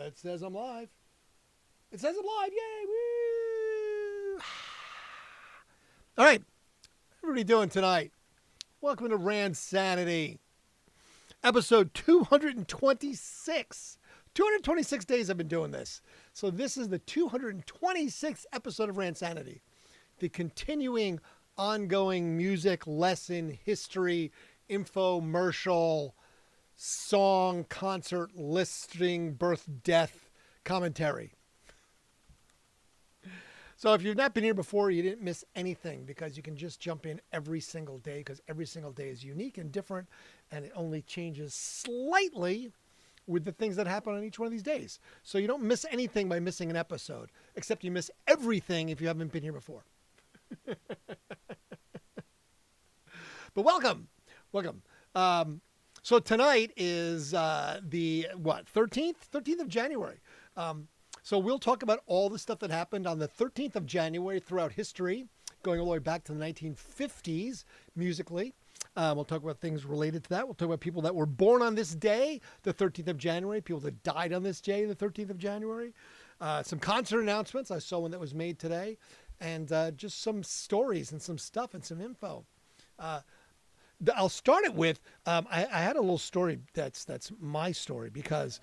It says I'm live. It says I'm live. Yay! Woo! All right. What are we doing tonight? Welcome to Randsanity. Episode 226. 226 days I've been doing this. So this is the 226th episode of Randsanity. The continuing, ongoing music lesson, history, infomercial, song, concert, listing, birth, death, commentary. So if you've not been here before, you didn't miss anything because you can just jump in every single day because every single day is unique and different and it only changes slightly with the things that happen on each one of these days. So you don't miss anything by missing an episode, except you miss everything if you haven't been here before. But welcome. So tonight is the 13th of January. So we'll talk about all the stuff that happened on the 13th of January throughout history, going all the way back to the 1950s musically. We'll talk about things related to that. We'll talk about people that were born on this day, the 13th of January, people that died on this day, the 13th of January. Some concert announcements. I saw one that was made today. And just some stories and some stuff and some info. I'll start it with, I had a little story that's my story because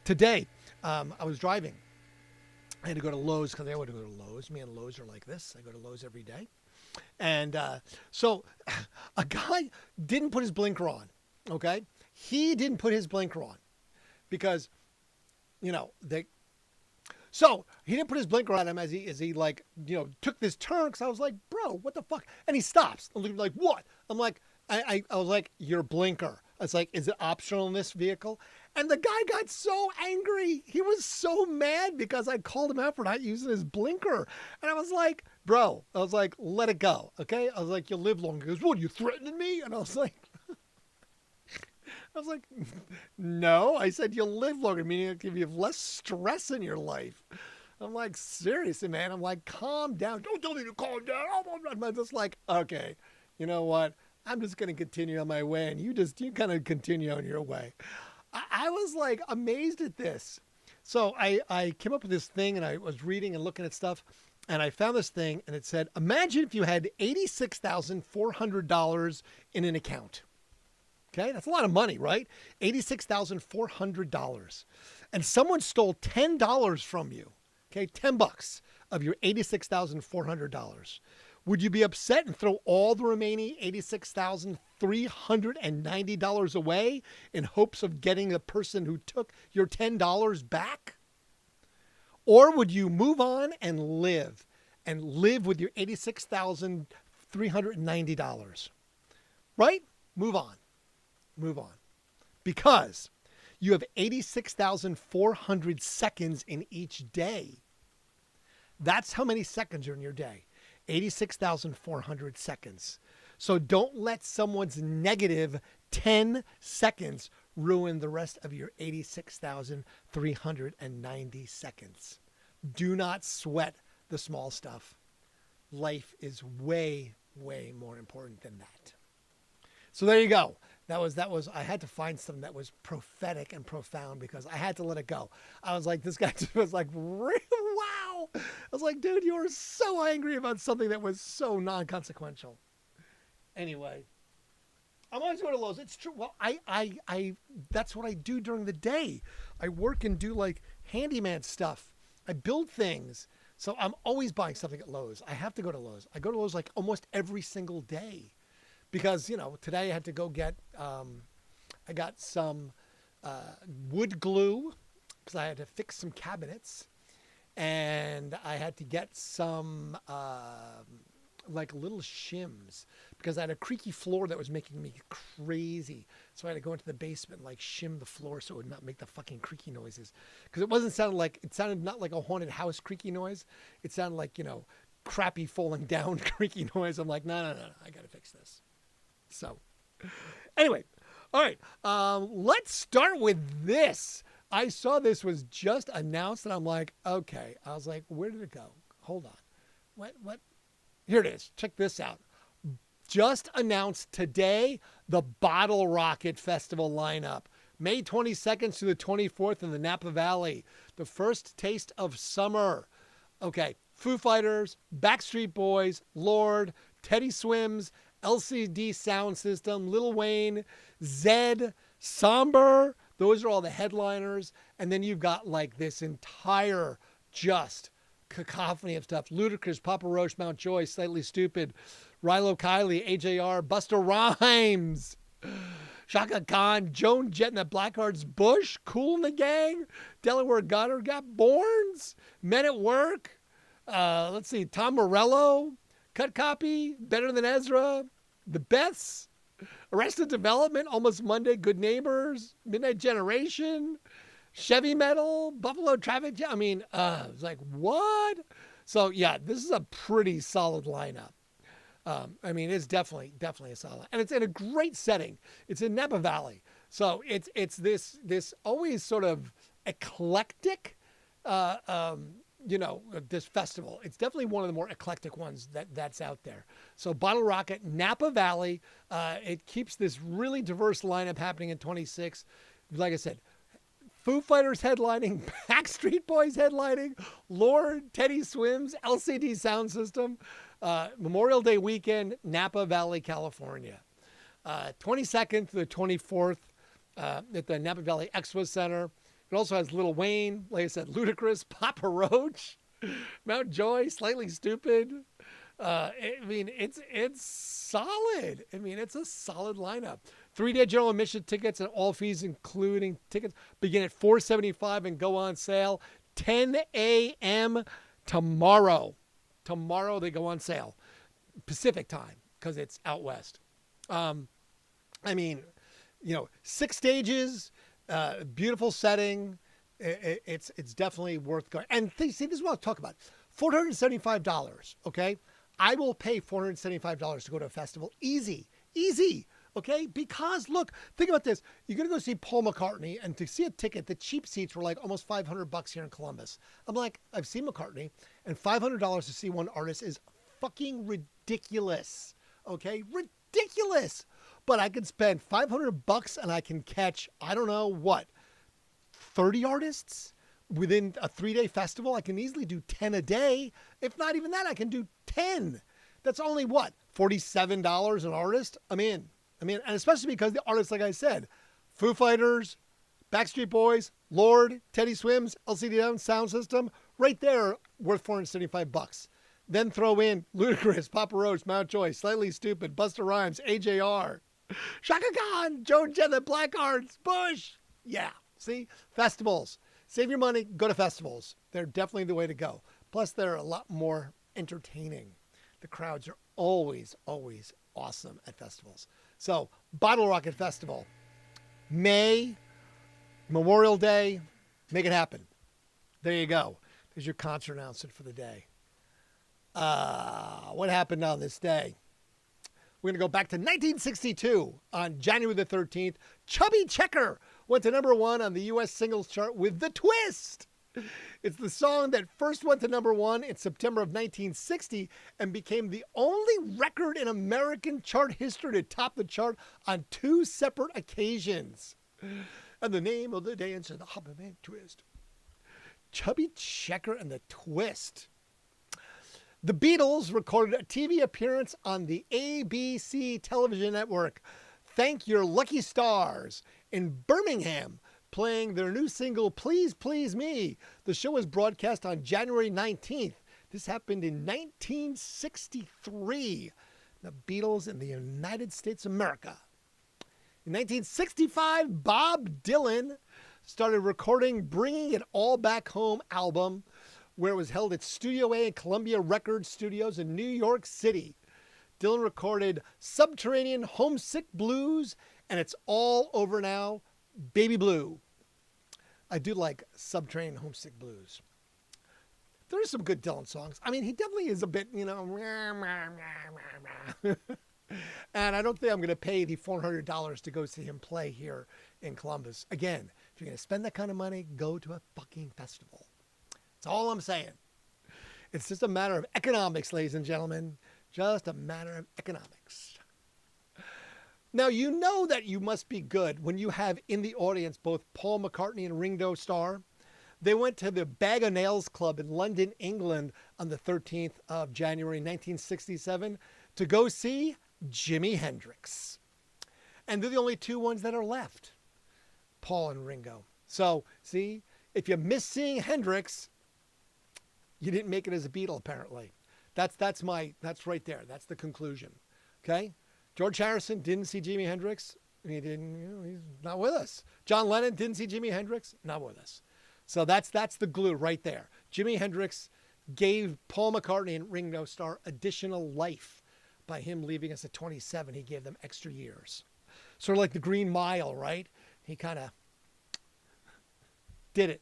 today I was driving. I had to go to Lowe's because I want to go to Lowe's. Me and Lowe's are like this. I go to Lowe's every day. And so a guy didn't put his blinker on, okay? He didn't put his blinker on because, so he didn't put his blinker on him as he like, took this turn. Cause I was like, bro, what the fuck? And he stops. I'm like, what? I'm like, I was like, your blinker. I was like, is it optional in this vehicle? And the guy got so angry. He was so mad because I called him out for not using his blinker. And I was like, bro, let it go. Okay. I was like, you'll live longer. He goes, what, are you threatening me? And I was like, no, I said, you'll live longer, meaning it'll give you less stress in your life. I'm like, seriously, man. I'm like, calm down. Don't tell me to calm down. I'm just like, okay, you know what? I'm just going to continue on my way. And you kind of continue on your way. I was like amazed at this. So I came up with this thing and I was reading and looking at stuff and I found this thing and it said, imagine if you had $86,400 in an account. Okay, that's a lot of money, right? $86,400. And someone stole $10 from you. Okay, $10 of your $86,400. Would you be upset and throw all the remaining $86,390 away in hopes of getting the person who took your $10 back? Or would you move on and live with your $86,390? Right? Move on. Because you have 86,400 seconds in each day. That's how many seconds are in your day. 86,400 seconds. So don't let someone's negative 10 seconds ruin the rest of your 86,390 seconds. Do not sweat the small stuff. Life is way, way more important than that. So there you go. That was, I had to find something that was prophetic and profound because I had to let it go. I was like, this guy just was like, wow. I was like, dude, you were so angry about something that was so non-consequential. Anyway, I'm always going to Lowe's. It's true. Well, I that's what I do during the day. I work and do like handyman stuff. I build things. So I'm always buying something at Lowe's. I have to go to Lowe's. I go to Lowe's like almost every single day. Because, today I had to go get, I got some wood glue because I had to fix some cabinets. And I had to get some like little shims because I had a creaky floor that was making me crazy. So I had to go into the basement and like shim the floor so it would not make the fucking creaky noises. Because it sounded not like a haunted house creaky noise. It sounded like, crappy falling down creaky noise. I'm like, no, I got to fix this. So anyway, all right, let's start with this. I saw this was just announced and I'm like, okay. I was like, where did it go? Hold on. What? Here it is. Check this out. Just announced today, the Bottle Rocket Festival lineup. May 22nd through the 24th in the Napa Valley. The first taste of summer. Okay, Foo Fighters, Backstreet Boys, Lorde, Teddy Swims, LCD Sound System, Lil Wayne, Zedd, Somber. Those are all the headliners. And then you've got like this entire just cacophony of stuff. Ludacris, Papa Roach, Mount Joy, Slightly Stupid, Rilo Kiley, AJR, Busta Rhymes, Shaka Khan, Joan Jett and the Blackhearts, Bush, Kool and the Gang, Delaware Gutter, Got Borns, Men at Work, let's see, Tom Morello, Cut Copy, Better Than Ezra, The Beths, Arrested Development, Almost Monday, Good Neighbors, Midnight Generation, Chevy Metal, Buffalo Traffic Jam. I mean, it's like, what? So, yeah, this is a pretty solid lineup. I mean, it's definitely a solid. And it's in a great setting. It's in Napa Valley. So it's this always sort of eclectic, this festival. It's definitely one of the more eclectic ones that's out there. So Bottle Rocket, Napa Valley, it keeps this really diverse lineup happening in 26. Like I said, Foo Fighters headlining, Backstreet Boys headlining, Lorde, Teddy Swims, LCD Sound System, Memorial Day weekend, Napa Valley, California. 22nd to the 24th at the Napa Valley Expo Center. It also has Lil Wayne, like I said, Ludacris, Papa Roach, Mount Joy, Slightly Stupid. It's solid. I mean, it's a solid lineup. 3-day general admission tickets and all fees, including tickets, begin at $475 and go on sale 10 a.m. tomorrow. Tomorrow they go on sale, Pacific time, because it's out west. 6 stages, beautiful setting. It's definitely worth going. And see, this is what I'll talk about. $475. Okay, I will pay $475 to go to a festival. Easy. Okay, because look, think about this. You're going to go see Paul McCartney, and to see a ticket, the cheap seats were like almost $500 here in Columbus. I'm like, I've seen McCartney, and $500 to see one artist is fucking ridiculous. Okay, ridiculous. But I could spend $500 and I can catch, I don't know what, 30 artists within a 3-day festival. I can easily do 10 a day. If not even that, I can do 10. That's only what, $47 an artist? I'm in. And especially because the artists, like I said, Foo Fighters, Backstreet Boys, Lorde, Teddy Swims, LCD Sound System, right there, worth $475. Then throw in Ludacris, Papa Roach, Mount Joy, Slightly Stupid, Busta Rhymes, AJR, Shaka Khan, Joan Jett, the Blackhearts, Bush. Yeah, see? Festivals. Save your money, go to festivals. They're definitely the way to go. Plus, they're a lot more entertaining. The crowds are always awesome at festivals. So, Bottle Rocket Festival, May, Memorial Day, make it happen. There you go. There's your concert announcement for the day. What happened on this day? We're going to go back to 1962 on January the 13th. Chubby Checker went to number 1 on the U.S. singles chart with The Twist. It's the song that first went to number 1 in September of 1960 and became the only record in American chart history to top the chart on 2 separate occasions. And the name of the dance is the Hoppin' Man Twist. Chubby Checker and The Twist. The Beatles recorded a TV appearance on the ABC television network, Thank Your Lucky Stars, in Birmingham, playing their new single, Please Please Me. The show was broadcast on January 19th. This happened in 1963. The Beatles in the United States of America. In 1965, Bob Dylan started recording Bringing It All Back Home album, where it was held at Studio A and Columbia Record Studios in New York City. Dylan recorded Subterranean Homesick Blues and It's All Over Now, Baby Blue. I do like Subterranean Homesick Blues. There are some good Dylan songs. I mean, he definitely is a bit, and I don't think I'm going to pay the $400 to go see him play here in Columbus. Again, if you're going to spend that kind of money, go to a fucking festival. That's all I'm saying. It's just a matter of economics, ladies and gentlemen. Just a matter of economics. Now, you know that you must be good when you have in the audience both Paul McCartney and Ringo Starr. They went to the Bag o' Nails Club in London, England on the 13th of January 1967 to go see Jimi Hendrix. And they're the only two ones that are left, Paul and Ringo. So, see, if you miss seeing Hendrix, you didn't make it as a Beatle, apparently. That's right there. That's the conclusion. Okay? George Harrison didn't see Jimi Hendrix. He didn't, he's not with us. John Lennon didn't see Jimi Hendrix. Not with us. So that's the glue right there. Jimi Hendrix gave Paul McCartney and Ringo Starr additional life by him leaving us at 27. He gave them extra years. Sort of like the Green Mile, right? He kind of did it.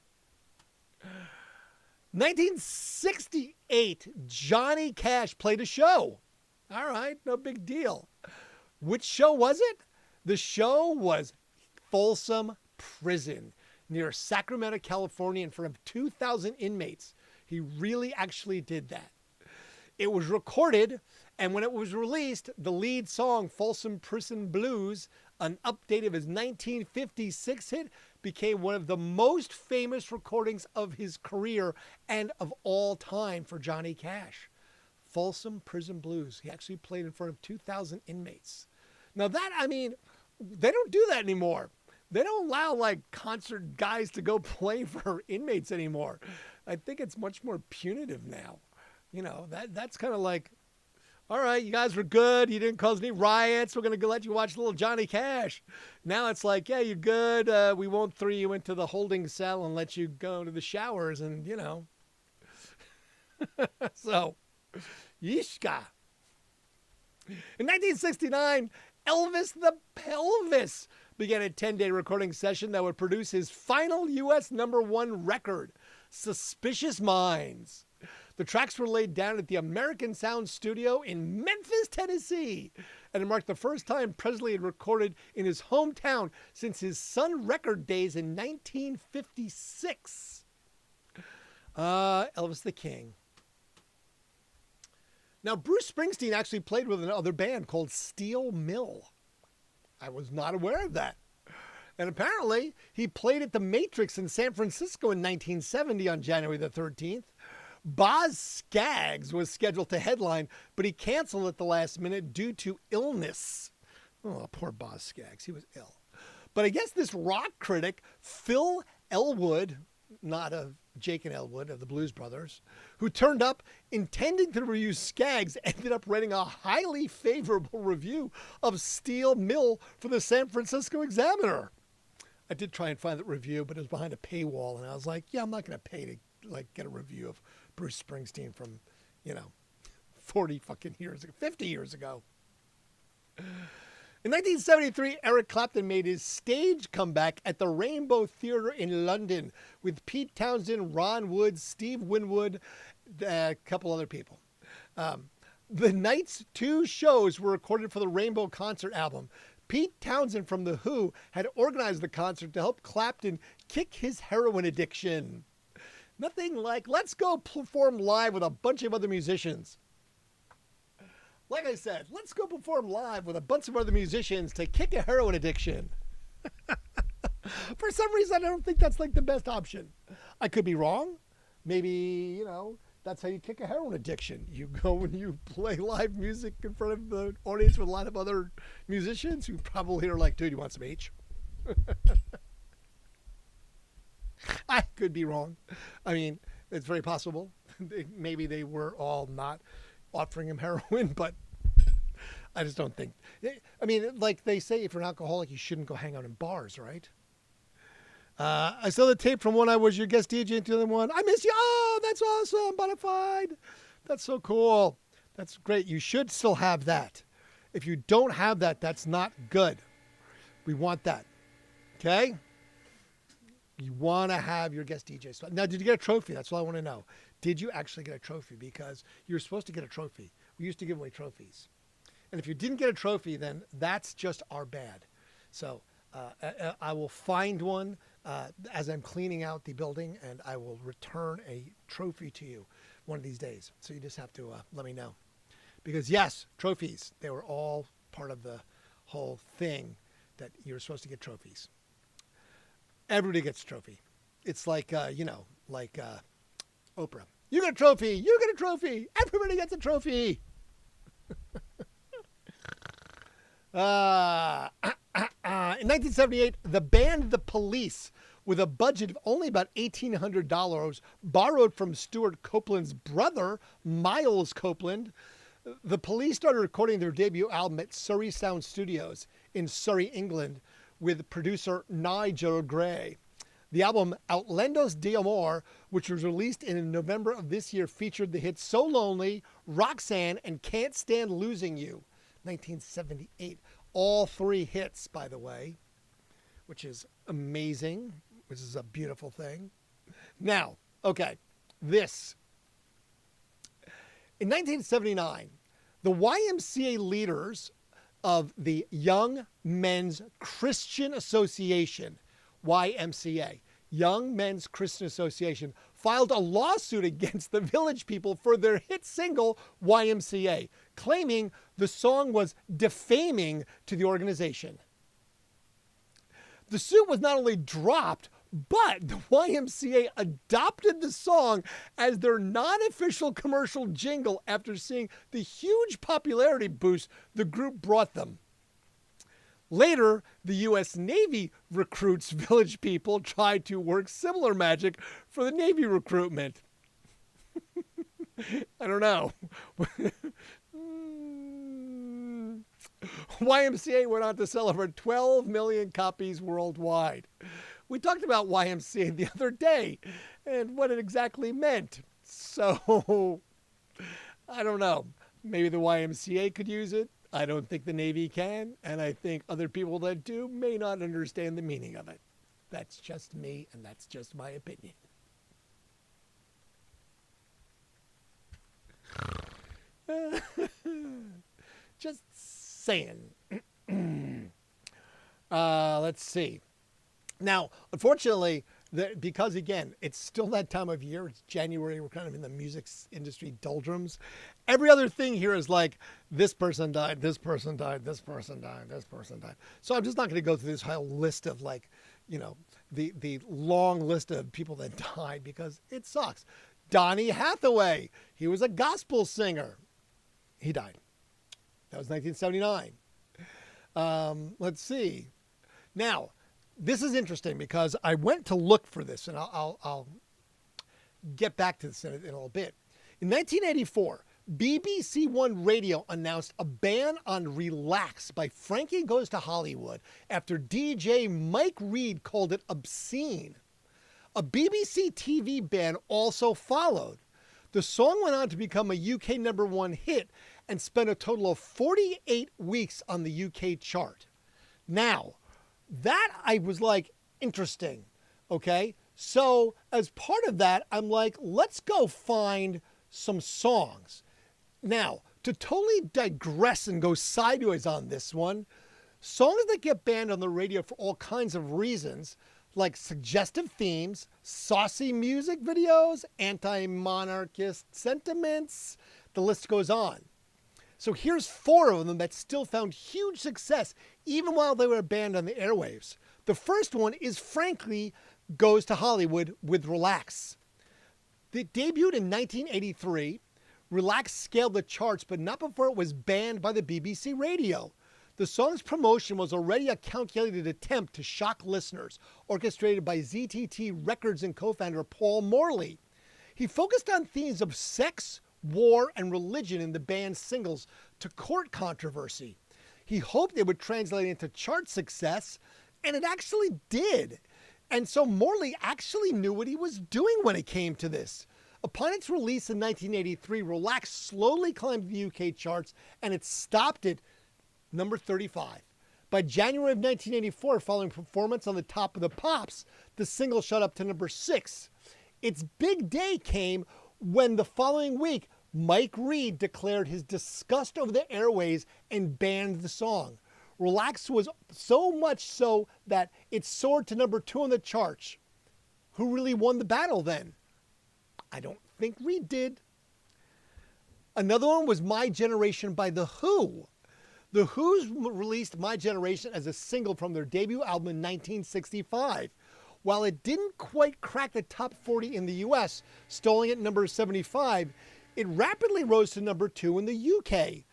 1968, Johnny Cash played a show. All right, no big deal. Which show was it? The show was Folsom Prison near Sacramento, California, in front of 2,000 inmates. He really actually did that. It was recorded, and when it was released, the lead song, Folsom Prison Blues, an update of his 1956 hit, became one of the most famous recordings of his career and of all time for Johnny Cash. Folsom Prison Blues. He actually played in front of 2,000 inmates. Now that, I mean, they don't do that anymore. They don't allow like concert guys to go play for inmates anymore. I think it's much more punitive now. You know, that's kind of like, all right, you guys were good. You didn't cause any riots. We're going to let you watch little Johnny Cash. Now it's like, yeah, you're good. We won't throw you into the holding cell and let you go to the showers and, you know. So, Yishka. In 1969, Elvis the Pelvis began a 10-day recording session that would produce his final U.S. #1 record, Suspicious Minds. The tracks were laid down at the American Sound Studio in Memphis, Tennessee, and it marked the first time Presley had recorded in his hometown since his Sun Record days in 1956. Elvis the King. Now, Bruce Springsteen actually played with another band called Steel Mill. I was not aware of that. And apparently, he played at the Matrix in San Francisco in 1970 on January the 13th. Boz Scaggs was scheduled to headline, but he canceled at the last minute due to illness. Oh, poor Boz Scaggs. He was ill. But I guess this rock critic, Phil Elwood, not of Jake and Elwood of the Blues Brothers, who turned up intending to review Skaggs, ended up writing a highly favorable review of Steel Mill for the San Francisco Examiner. I did try and find that review, but it was behind a paywall, and I was like, yeah, I'm not going to pay to like get a review of Bruce Springsteen from, 40 fucking years ago, 50 years ago. In 1973, Eric Clapton made his stage comeback at the Rainbow Theatre in London with Pete Townsend, Ron Wood, Steve Winwood, a couple other people. The night's 2 shows were recorded for the Rainbow concert album. Pete Townsend from The Who had organized the concert to help Clapton kick his heroin addiction. Nothing like, let's go perform live with a bunch of other musicians. Like I said, let's go perform live with a bunch of other musicians to kick a heroin addiction. For some reason, I don't think that's like the best option. I could be wrong. Maybe, that's how you kick a heroin addiction. You go and you play live music in front of the audience with a lot of other musicians who probably are like, dude, you want some H? I could be wrong. I mean, it's very possible. Maybe they were all not offering him heroin, but I just don't think. I mean, like they say, if you're an alcoholic, you shouldn't go hang out in bars, right? I saw the tape from when I was your guest DJ in 2001. I miss you. Oh, that's awesome. Bonafide. That's so cool. That's great. You should still have that. If you don't have that, that's not good. We want that. Okay? You want to have your guest DJ spot. Now, did you get a trophy? That's all I want to know. Did you actually get a trophy? Because you're supposed to get a trophy. We used to give away trophies. And if you didn't get a trophy, then that's just our bad. So I will find one as I'm cleaning out the building, and I will return a trophy to you one of these days. So you just have to let me know. Because, yes, trophies, they were all part of the whole thing that you're supposed to get trophies. Everybody gets a trophy. It's like, like Oprah. You get a trophy. You get a trophy. Everybody gets a trophy. In 1978, the band The Police, with a budget of only about $1,800, borrowed from Stuart Copeland's brother, Miles Copeland. The Police started recording their debut album at Surrey Sound Studios in Surrey, England, with producer Nigel Gray. The album Outlandos d'Amor, which was released in November of this year, featured the hits So Lonely, Roxanne, and Can't Stand Losing You. 1978. All three hits, by the way, which is amazing, which is a beautiful thing. Now, okay, this. In 1979, the YMCA leaders of the Young Men's Christian Association, YMCA, Young Men's Christian Association, filed a lawsuit against the Village People for their hit single, YMCA, claiming the song was defaming to the organization. The suit was not only dropped, but the YMCA adopted the song as their non-official commercial jingle after seeing the huge popularity boost the group brought them. Later, the U.S. Navy recruits Village People tried to work similar magic for the Navy recruitment. I don't know. YMCA went on to sell over 12 million copies worldwide. We talked about YMCA the other day and what it exactly meant. So, I don't know. Maybe the YMCA could use it. I don't think the Navy can. And I think other people that do may not understand the meaning of it. That's just me, and that's just my opinion. Just saying. Let's see. Now, unfortunately, because, again, it's still that time of year. It's January. We're kind of in the music industry doldrums. Every other thing here is like, this person died, this person died, this person died, this person died. So I'm just not going to go through this whole list of, like, you know, the long list of people that died because it sucks. Donny Hathaway. He was a gospel singer. He died. That was 1979. Let's see. Now, this is interesting because I went to look for this, and I'll get back to this in a little bit. In 1984, BBC One Radio announced a ban on Relax by Frankie Goes to Hollywood after DJ Mike Reed called it obscene. A BBC TV ban also followed. The song went on to become a UK #1 hit and spent a total of 48 weeks on the UK chart. Now, that I was like, interesting, okay? So as part of that, I'm like, let's go find some songs. Now, to totally digress and go sideways on this one, songs that get banned on the radio for all kinds of reasons, like suggestive themes, saucy music videos, anti-monarchist sentiments, the list goes on. So here's 4 of them that still found huge success even while they were banned on the airwaves. The first one is Frankie Goes to Hollywood with Relax. It debuted in 1983. Relax scaled the charts, but not before it was banned by the BBC Radio. The song's promotion was already a calculated attempt to shock listeners, orchestrated by ZTT Records and co-founder Paul Morley. He focused on themes of sex, war, and religion in the band's singles to court controversy. He hoped it would translate into chart success, and it actually did. And so Morley actually knew what he was doing when it came to this. Upon its release in 1983, Relax slowly climbed the UK charts, and it stopped at number 35. By January of 1984, following performance on the Top of the Pops, the single shot up to number 6. Its big day came when the following week, Mike Reed declared his disgust over the airways and banned the song. Relax was so much so that it soared to number 2 on the charts. Who really won the battle then? I don't think Reed did. Another one was My Generation by The Who. The Who's released My Generation as a single from their debut album in 1965. While it didn't quite crack the top 40 in the US, stalling at number 75, it rapidly rose to number 2 in the UK.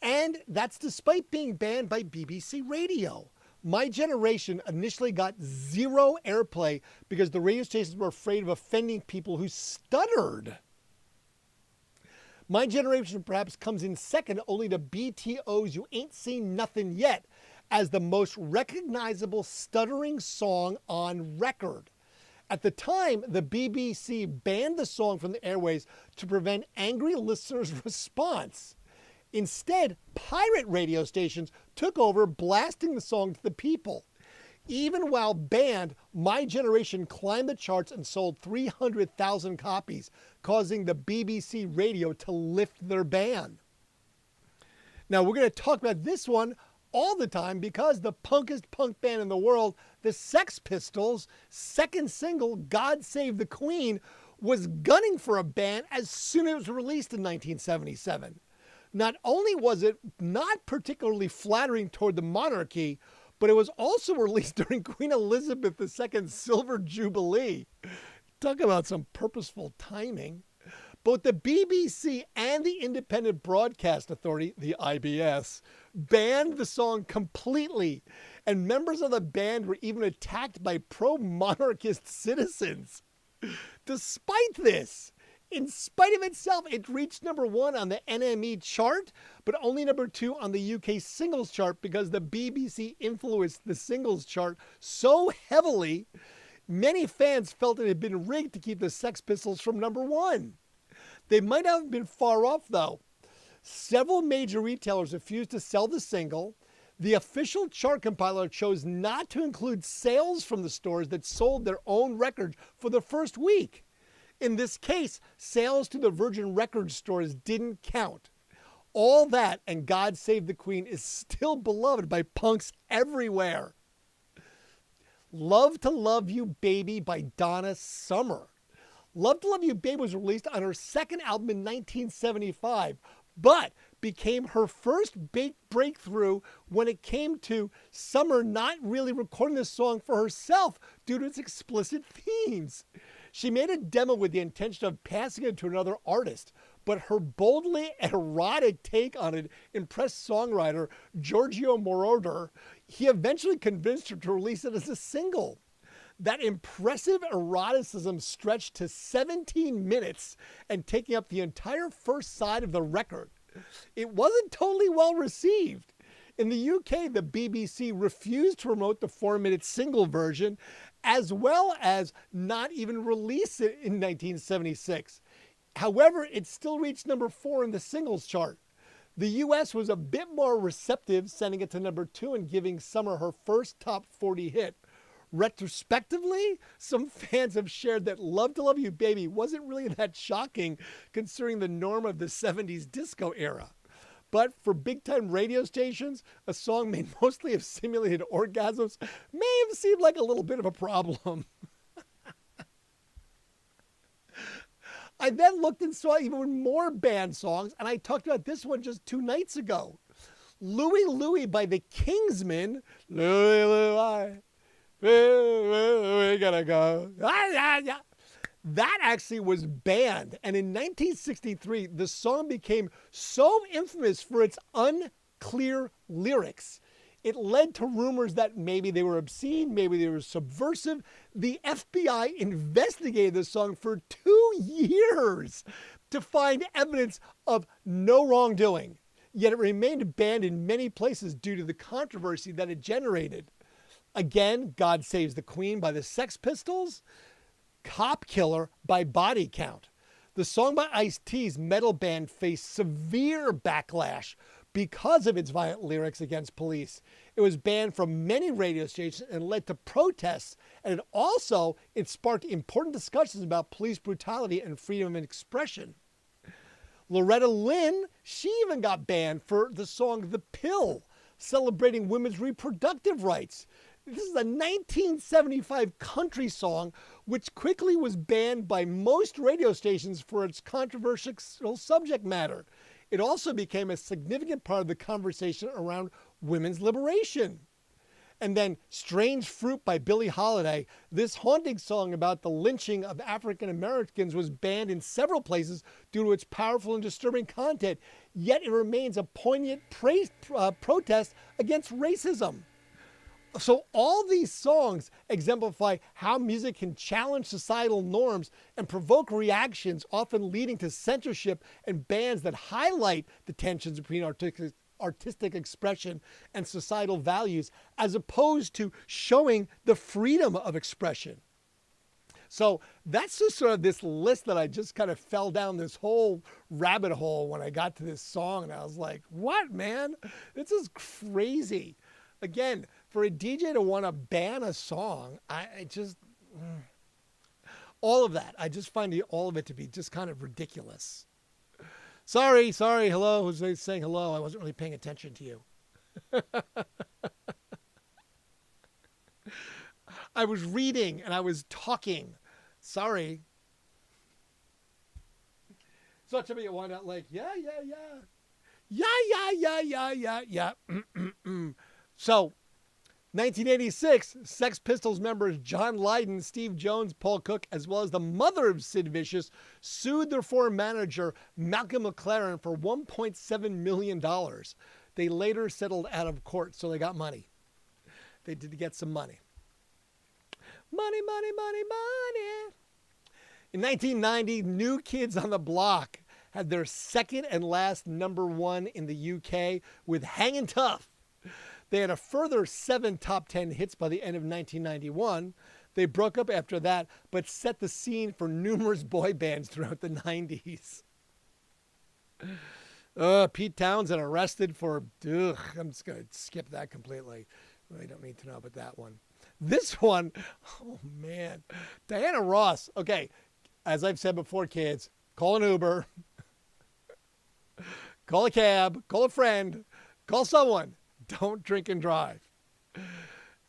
And that's despite being banned by BBC Radio. My Generation initially got zero airplay because the radio stations were afraid of offending people who stuttered. My Generation perhaps comes in second only to BTO's You Ain't Seen Nothing Yet as the most recognizable stuttering song on record. At the time, the BBC banned the song from the airways to prevent angry listeners' response. Instead, pirate radio stations took over, blasting the song to the people. Even while banned, My Generation climbed the charts and sold 300,000 copies, causing the BBC Radio to lift their ban. Now, we're going to talk about this one all the time because the punkest punk band in the world, the Sex Pistols' second single, God Save the Queen, was gunning for a ban as soon as it was released in 1977. Not only was it not particularly flattering toward the monarchy, but it was also released during Queen Elizabeth II's Silver Jubilee. Talk about some purposeful timing. Both the BBC and the Independent Broadcast Authority, the IBS, banned the song completely, and members of the band were even attacked by pro-monarchist citizens. Despite this, in spite of itself, it reached number 1 on the NME chart, but only number 2 on the UK singles chart because the BBC influenced the singles chart so heavily, many fans felt it had been rigged to keep the Sex Pistols from number 1. They might have been far off, though. Several major retailers refused to sell the single. The official chart compiler chose not to include sales from the stores that sold their own records for the first week. In this case, sales to the Virgin Records stores didn't count. All that and God Save the Queen is still beloved by punks everywhere. Love to Love You Baby by Donna Summer. Love to Love You Baby was released on her second album in 1975, but became her first big breakthrough when it came to Summer not really recording the song for herself due to its explicit themes. She made a demo with the intention of passing it to another artist, but her boldly erotic take on it impressed songwriter Giorgio Moroder. He eventually convinced her to release it as a single. That impressive eroticism stretched to 17 minutes and taking up the entire first side of the record. It wasn't totally well received. In the UK, the BBC refused to promote the 4-minute single version, as well as not even release it in 1976. However, it still reached number 4 in the singles chart. The US was a bit more receptive, sending it to number 2 and giving Summer her first top 40 hit. Retrospectively, some fans have shared that Love to Love You Baby wasn't really that shocking considering the norm of the 70s disco era. But for big-time radio stations, a song made mostly of simulated orgasms may have seemed like a little bit of a problem. I then looked and saw even more banned songs, and I talked about this one just 2 nights ago. Louie Louie by the Kingsmen. Louie Louie, where we gotta go. That actually was banned, and in 1963, the song became so infamous for its unclear lyrics. It led to rumors that maybe they were obscene, maybe they were subversive. The FBI investigated the song for 2 years to find evidence of no wrongdoing, yet it remained banned in many places due to the controversy that it generated. Again, God Saves the Queen by the Sex Pistols, Cop Killer by Body Count. The song by Ice-T's metal band faced severe backlash because of its violent lyrics against police. It was banned from many radio stations and led to protests, and it sparked important discussions about police brutality and freedom of expression. Loretta Lynn, she even got banned for the song The Pill, celebrating women's reproductive rights. This is a 1975 country song, which quickly was banned by most radio stations for its controversial subject matter. it also became a significant part of the conversation around women's liberation. And then Strange Fruit by Billie Holiday, this haunting song about the lynching of African Americans, was banned in several places due to its powerful and disturbing content. Yet it remains a poignant protest against racism. So all these songs exemplify how music can challenge societal norms and provoke reactions, often leading to censorship and bans that highlight the tensions between artistic expression and societal values, as opposed to showing the freedom of expression. So that's just sort of this list that I just kind of fell down this whole rabbit hole when I got to this song. And I was like, what, man? This is crazy. Again, for a DJ to want to ban a song, all of that, I just find all of it to be just kind of ridiculous. Sorry, hello, who's saying hello? I wasn't really paying attention to you. I was reading and I was talking. Sorry. So to me, it wound out like, yeah. So, 1986, Sex Pistols members John Lydon, Steve Jones, Paul Cook, as well as the mother of Sid Vicious, sued their former manager, Malcolm McLaren, for $1.7 million. They later settled out of court, so they got money. They did get some money. Money. In 1990, New Kids on the Block had their second and last #1 in the UK with Hangin' Tough. They had a further 7 top 10 hits by the end of 1991. They broke up after that, but set the scene for numerous boy bands throughout the 90s. Pete Townsend arrested for... I'm just going to skip that completely. I don't need to know about that one. This one, oh man. Diana Ross. Okay, as I've said before, kids, call an Uber. Call a cab. Call a friend. Call someone. Don't drink and drive.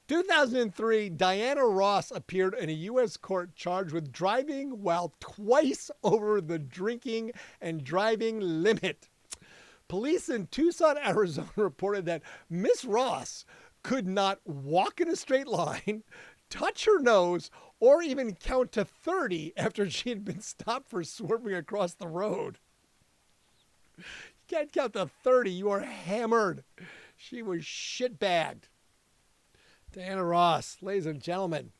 2003, Diana Ross appeared in a U.S. court charged with driving while twice over the drinking and driving limit. Police in Tucson, Arizona reported that Miss Ross could not walk in a straight line, touch her nose, or even count to 30 after she had been stopped for swerving across the road. You can't count to 30. You are hammered. She was shit-bagged. Diana Ross, ladies and gentlemen.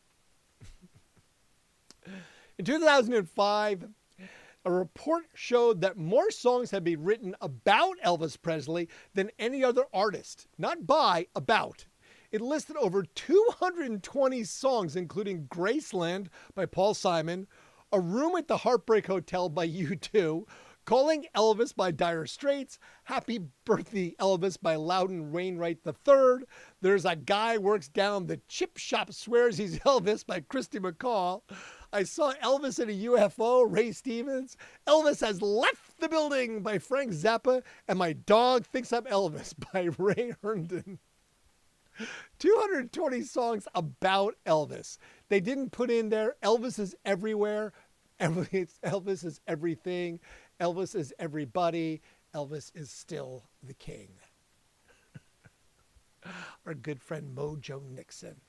In 2005, a report showed that more songs had been written about Elvis Presley than any other artist. Not by, about. It listed over 220 songs, including Graceland by Paul Simon, A Room at the Heartbreak Hotel by U2, Calling Elvis by Dire Straits, Happy Birthday Elvis by Loudon Wainwright III, There's a Guy Works Down the Chip Shop Swears He's Elvis by Christy McCall, I Saw Elvis in a UFO, Ray Stevens, Elvis Has Left the Building by Frank Zappa, and My Dog Thinks I'm Elvis by Ray Herndon. 220 songs about Elvis. They didn't put in there Elvis is everywhere, Elvis is everything, Elvis is everybody, Elvis is still the king. Our good friend Mojo Nixon.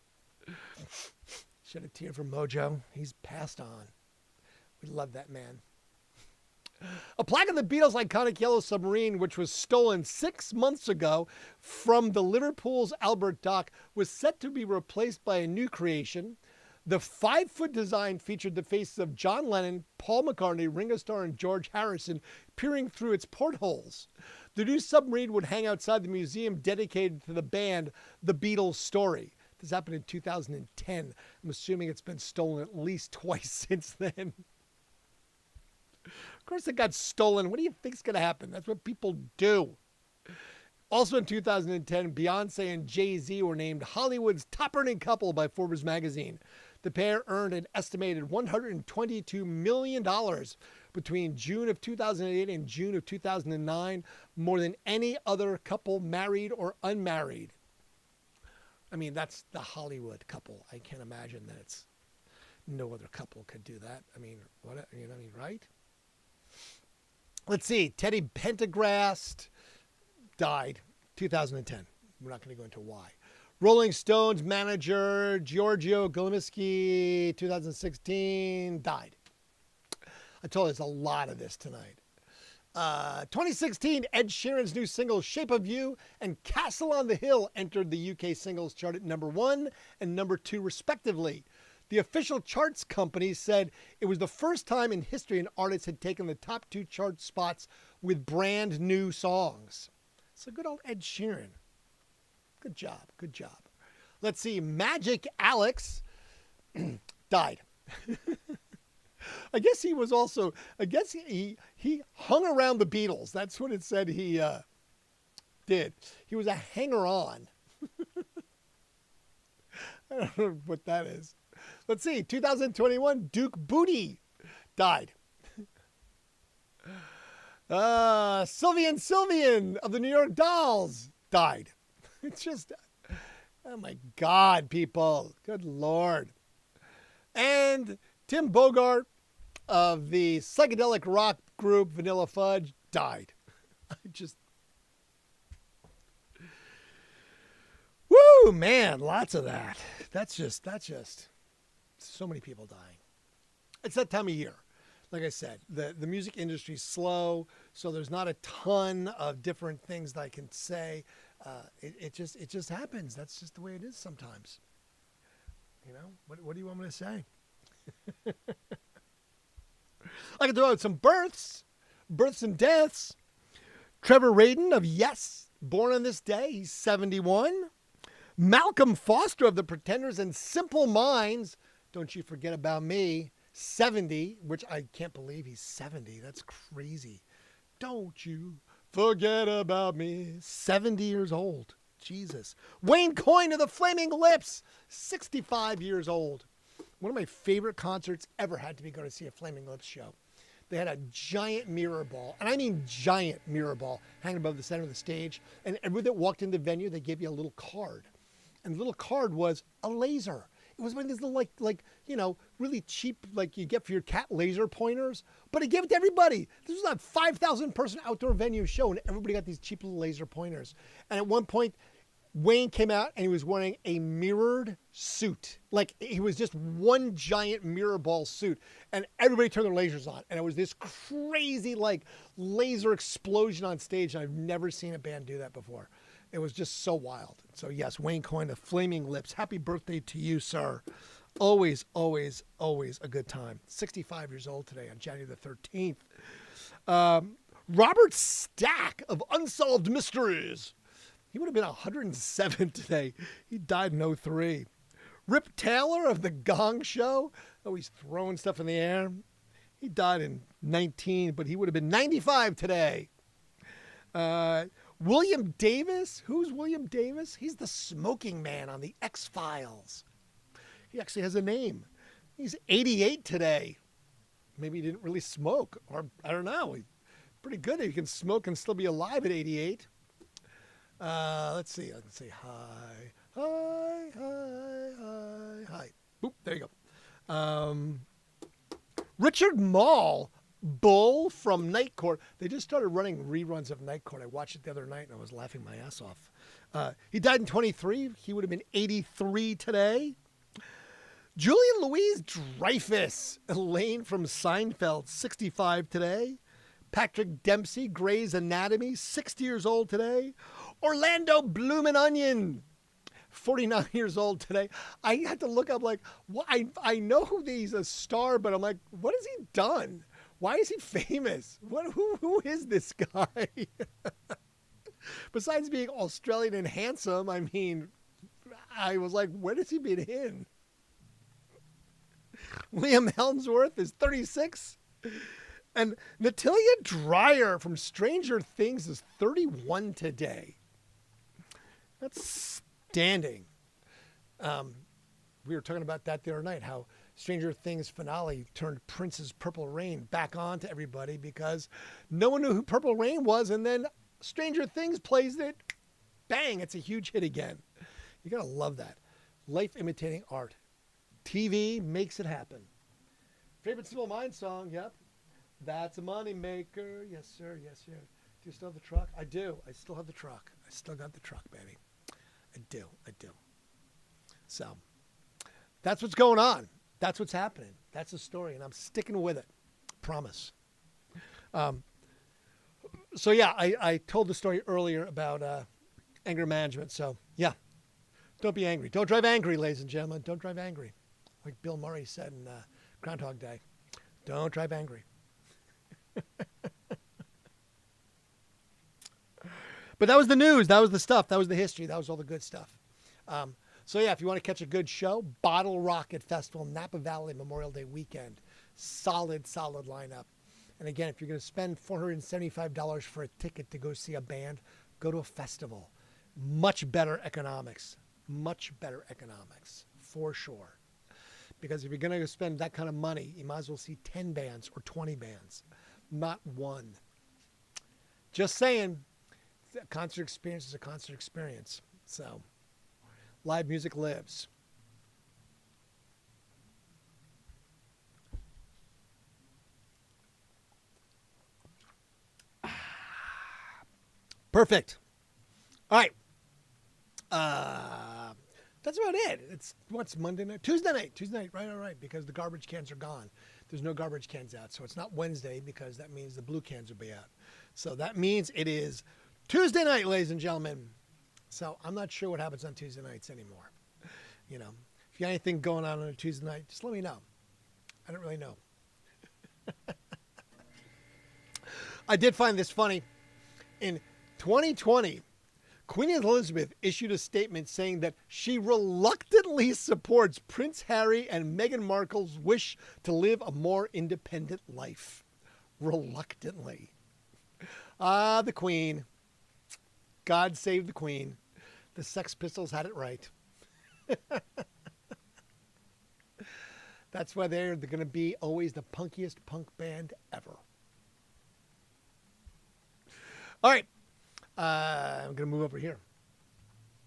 Shed a tear for Mojo. He's passed on. We love that man. A plaque of the Beatles' iconic Yellow Submarine, which was stolen 6 months ago from the Liverpool's Albert Dock, was set to be replaced by a new creation. The 5-foot design featured the faces of John Lennon, Paul McCartney, Ringo Starr, and George Harrison peering through its portholes. The new submarine would hang outside the museum dedicated to the band The Beatles Story. This happened in 2010. I'm assuming it's been stolen at least twice since then. Of course it got stolen. What do you think's going to happen? That's what people do. Also in 2010, Beyonce and Jay-Z were named Hollywood's top-earning couple by Forbes magazine. The pair earned an estimated $122 million between June of 2008 and June of 2009, more than any other couple, married or unmarried. I mean, that's the Hollywood couple. I can't imagine that it's no other couple could do that. I mean, right? Let's see. Teddy Pendergrast died 2010. We're not going to go into why. Rolling Stones manager Giorgio Golinsky, 2016, died. I told you there's a lot of this tonight. 2016, Ed Sheeran's new single Shape of You and Castle on the Hill entered the UK singles chart at number 1 and number 2 respectively. The official charts company said it was the first time in history an artist had taken the top 2 chart spots with brand new songs. So good old Ed Sheeran. Good job. Good job. Let's see. Magic Alex died. I guess he was also, I guess he hung around the Beatles. That's what it said he did. He was a hanger-on. I don't know what that is. Let's see. 2021, Duke Booty died. Sylvian of the New York Dolls died. It's just, oh my God, people. Good Lord. And Tim Bogart of the psychedelic rock group Vanilla Fudge died. Woo, man, lots of that. That's just so many people dying. It's that time of year. Like I said, the music industry is slow, so there's not a ton of different things that I can say. It just happens. That's just the way it is sometimes. You know, what do you want me to say? I can throw out some births and deaths. Trevor Radin of Yes, born on this day, he's 71. Malcolm Foster of the Pretenders and Simple Minds, Don't You Forget About Me, 70, which I can't believe he's 70. That's crazy. Don't you forget about me. 70 years old. Jesus. Wayne Coyne of the Flaming Lips, 65 years old. One of my favorite concerts ever had to be going to see a Flaming Lips show. They had a giant mirror ball, and I mean giant mirror ball, hanging above the center of the stage. And everyone that walked in the venue, they gave you a little card. And the little card was a laser. It was one of these little, like you know, really cheap, like you get for your cat laser pointers. But it gave it to everybody. This was a 5,000 person outdoor venue show, and everybody got these cheap little laser pointers. And at one point, Wayne came out and he was wearing a mirrored suit. Like he was just one giant mirror ball suit. And everybody turned their lasers on. And it was this crazy like laser explosion on stage. And I've never seen a band do that before. It was just so wild. So yes, Wayne Coyne of Flaming Lips. Happy birthday to you, sir. Always, always, always a good time. 65 years old today on January the 13th. Robert Stack of Unsolved Mysteries. He would have been 107 today. He died in 2003. Rip Taylor of The Gong Show. Oh, he's throwing stuff in the air. He died in 19, but he would have been 95 today. William Davis. Who's William Davis? He's the smoking man on The X-Files. He actually has a name. He's 88 today. Maybe he didn't really smoke, or I don't know. He's pretty good if he can smoke and still be alive at 88. Let's see. I can say hi. Boop, there you go. Richard Mall, Bull from Night Court. They just started running reruns of Night Court. I watched it the other night and I was laughing my ass off. He died in 23. He would have been 83 today. Julia Louise Dreyfus, Elaine from Seinfeld, 65 today. Patrick Dempsey, Grey's Anatomy, 60 years old today. Orlando Bloomin' Onion, 49 years old today. I had to look up, like, I know he's a star, but I'm like, what has he done? Why is he famous? Who is this guy? Besides being Australian and handsome, I mean, I was like, where has he been in? Liam Hemsworth is 36. And Natalia Dreyer from Stranger Things is 31 today. That's standing. We were talking about that the other night, how Stranger Things finale turned Prince's Purple Rain back on to everybody because no one knew who Purple Rain was, and then Stranger Things plays it. Bang, it's a huge hit again. You gotta love that. Life imitating art. TV makes it happen. Favorite Simple Minds song, yep. That's a money maker. Yes, sir. Yes, sir. Do you still have the truck? I do. I still have the truck. I still got the truck, baby. I do. I do. So that's what's going on. That's what's happening. That's the story, and I'm sticking with it. Promise. So yeah, I told the story earlier about anger management. So yeah, don't be angry. Don't drive angry, ladies and gentlemen. Don't drive angry. Like Bill Murray said in Groundhog Day. Don't drive angry. But that was the news. That was the stuff. That was the history. That was all the good stuff. So yeah, if you want to catch a good show, Bottle Rocket Festival, Napa Valley, Memorial Day weekend. Solid lineup. And again, if you're going to spend $475 for a ticket to go see a band, go to a festival. Much better economics. Much better economics, for sure. Because if you're going to spend that kind of money, you might as well see 10 bands or 20 bands, not one. Just saying, a concert experience is a concert experience. So, live music lives. Perfect. All right. That's about it. It's what's Monday night? Tuesday night. Right, all right. Because the garbage cans are gone. There's no garbage cans out. So it's not Wednesday because that means the blue cans will be out. So that means it is Tuesday night, ladies and gentlemen. So I'm not sure what happens on Tuesday nights anymore. You know, if you got anything going on a Tuesday night, just let me know. I don't really know. I did find this funny. In 2020, Queen Elizabeth issued a statement saying that she reluctantly supports Prince Harry and Meghan Markle's wish to live a more independent life. Reluctantly. Ah, the Queen. God save the Queen. The Sex Pistols had it right. That's why they're going to be always the punkiest punk band ever. All right. I'm going to move over here.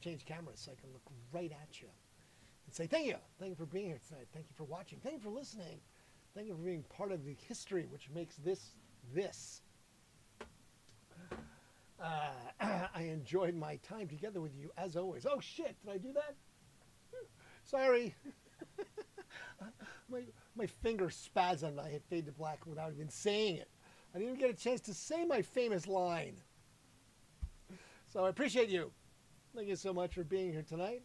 Change cameras so I can look right at you and say thank you. Thank you for being here tonight. Thank you for watching. Thank you for listening. Thank you for being part of the history which makes this. I enjoyed my time together with you as always. Oh, shit. Did I do that? Sorry. my finger spasmed. I hit fade to black without even saying it. I didn't even get a chance to say my famous line. So I appreciate you. Thank you so much for being here tonight.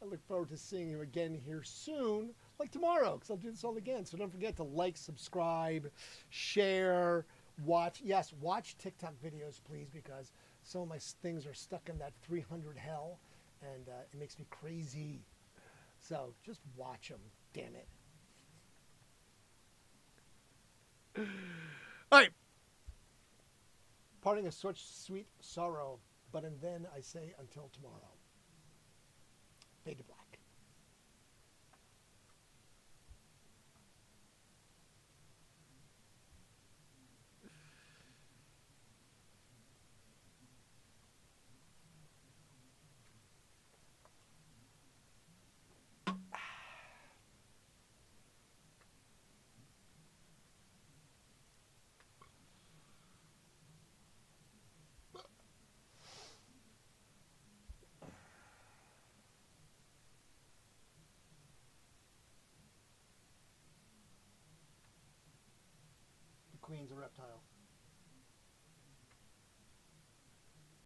I look forward to seeing you again here soon, like tomorrow, because I'll do this all again. So don't forget to like, subscribe, share, watch. Yes, watch TikTok videos, please, because some of my things are stuck in that 300 hell, and it makes me crazy. So just watch them, damn it. All right. Parting of such sweet sorrow, but and then I say until tomorrow. Fade to black. The Queen's a reptile.